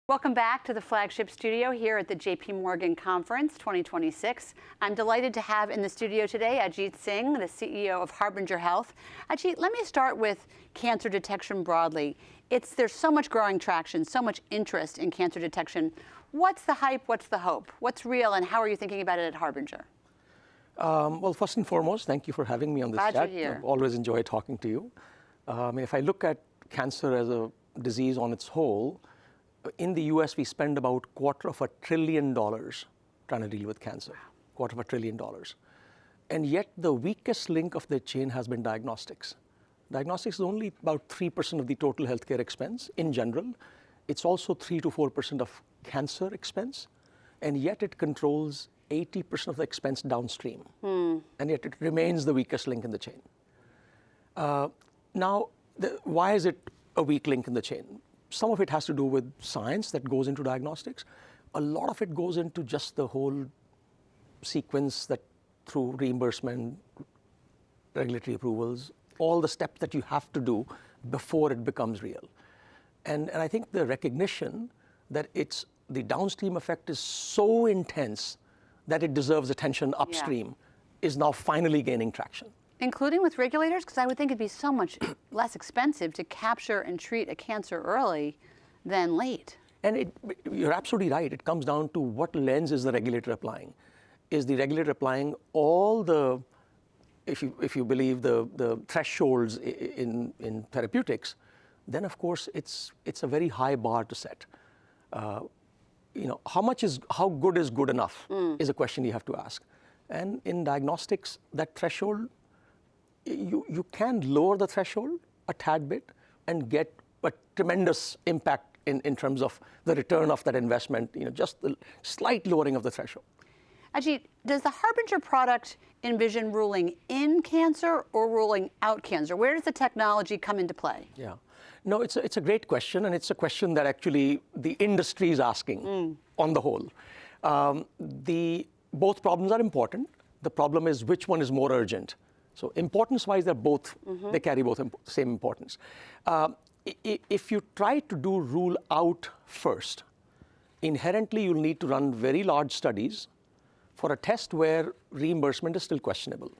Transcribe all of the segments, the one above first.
Welcome back to the Flagship Studio here at the JP Morgan Conference 2026. I'm delighted to have in the studio today Ajit Singh, the CEO of Harbinger Health. Ajit, let me start with cancer detection broadly. There's so much growing traction, so much interest in cancer detection. What's the hype? What's the hope? What's real, and how are you thinking about it at Harbinger? Well, first and foremost, thank you for having me on this Glad chat. you're here. I've always enjoyed talking to you. If I look at cancer as a disease on its whole, in the US, we spend about $250 billion trying to deal with cancer, $250 billion. And yet the weakest link of the chain has been diagnostics. Diagnostics is only about 3% of the total healthcare expense in general. It's also 3 to 4% of cancer expense, and yet it controls 80% of the expense downstream. And yet it remains the weakest link in the chain. Now, why is it a weak link in the chain? Some of it has to do with science that goes into diagnostics. A lot of it goes into just the whole sequence that through reimbursement, regulatory approvals, all the steps that you have to do before it becomes real. And I think the recognition that the downstream effect is so intense that it deserves attention upstream is now finally gaining traction. Including with regulators? Because I would think it'd be so much less expensive to capture and treat a cancer early than late. And you're absolutely right. It comes down to what lens is the regulator applying. Is the regulator applying all the, if you believe the thresholds in therapeutics, then of course it's a very high bar to set. How good is good enough is a question you have to ask. And in diagnostics, that threshold, you can lower the threshold a tad bit and get a tremendous impact in terms of the return of that investment, just the slight lowering of the threshold. Ajit, does the Harbinger product envision ruling in cancer or ruling out cancer? Where does the technology come into play? Yeah. No, it's a great question, and it's a question that actually the industry is asking on the whole. Both problems are important. The problem is which one is more urgent. So importance-wise, they carry both same importance. If you try to do rule out first, inherently you'll need to run very large studies for a test where reimbursement is still questionable.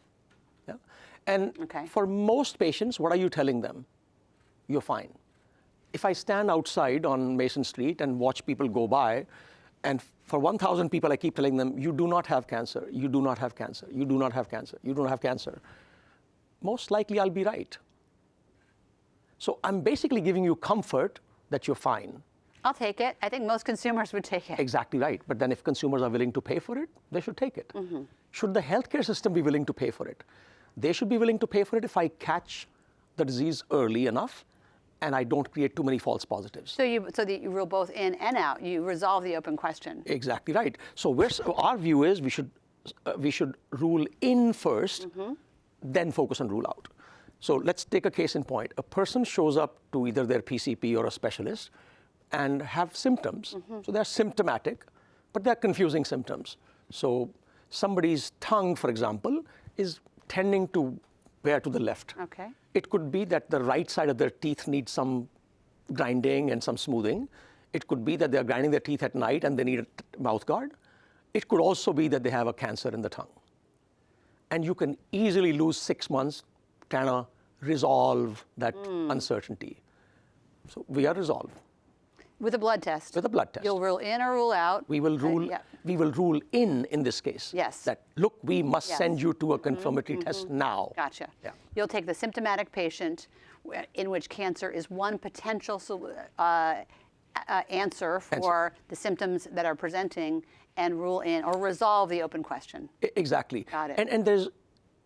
Yeah? And for most patients, what are you telling them? You're fine. If I stand outside on Mason Street and watch people go by, and for 1,000 people, I keep telling them, you do not have cancer, you do not have cancer, you do not have cancer, you don't have cancer, most likely I'll be right. So I'm basically giving you comfort that you're fine. I'll take it. I think most consumers would take it. Exactly right. But then if consumers are willing to pay for it, they should take it. Should the healthcare system be willing to pay for it? They should be willing to pay for it if I catch the disease early enough and I don't create too many false positives. So that you rule both in and out. You resolve the open question. Exactly right. So our view is we should rule in first, then focus on rule out. So let's take a case in point. A person shows up to either their PCP or a specialist and have symptoms. So they're symptomatic, but they're confusing symptoms. So somebody's tongue, for example, is tending to veer to the left. Okay. It could be that the right side of their teeth needs some grinding and some smoothing. It could be that they're grinding their teeth at night and they need a mouth guard. It could also be that they have a cancer in the tongue. And you can easily lose 6 months trying to resolve that uncertainty. So we are resolved. With a blood test? With a blood test. You'll rule in or rule out? We will rule in this case. Yes. That, look, we must send you to a confirmatory test now. Gotcha. Yeah. You'll take the symptomatic patient in which cancer is one potential answer for the symptoms that are presenting and rule in or resolve the open question. Exactly. Got it. And there's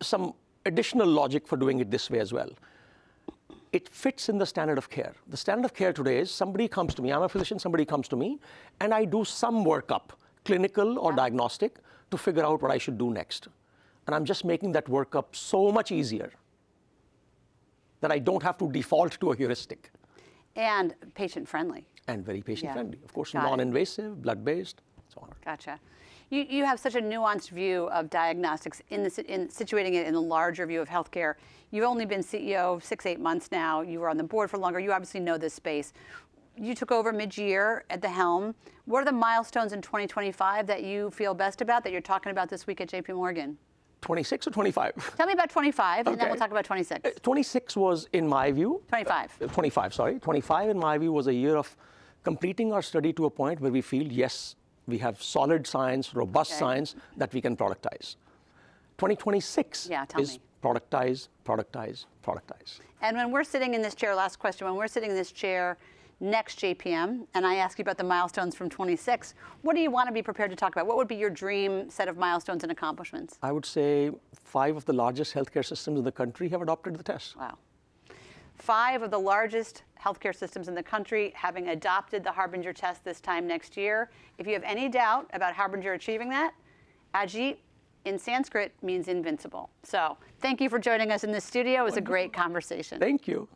some additional logic for doing it this way as well. It fits in the standard of care. The standard of care today is somebody comes to me, I'm a physician, somebody comes to me, and I do some workup, clinical or diagnostic, to figure out what I should do next. And I'm just making that workup so much easier that I don't have to default to a heuristic. And patient-friendly. And very patient-friendly. Of course, Got it. non-invasive, blood-based, so on. Gotcha. You have such a nuanced view of diagnostics in situating it in the larger view of healthcare. You've only been CEO 6-8 months now. You were on the board for longer. You obviously know this space. you took over mid-year at the helm. What are the milestones in 2025 that you feel best about that you're talking about this week at JP Morgan? 26 or 25? Tell me about 25, and then Okay. we'll talk about 26. 26 was, in my view, 25. 25, sorry. 25, in my view, was a year of completing our study to a point where we feel, yes, we have solid science, robust science that we can productize. 2026 tell is me. productize, productize, productize. And when we're sitting in this chair, last question, when we're sitting in this chair next JPM, and I ask you about the milestones from 26, what do you want to be prepared to talk about? What would be your dream set of milestones and accomplishments? I would say 5 of the largest healthcare systems in the country have adopted the test. Wow. 5 of the largest healthcare systems in the country having adopted the Harbinger test this time next year. If you have any doubt about Harbinger achieving that, Ajit in Sanskrit means invincible. So thank you for joining us in the studio. It was a great conversation. Thank you.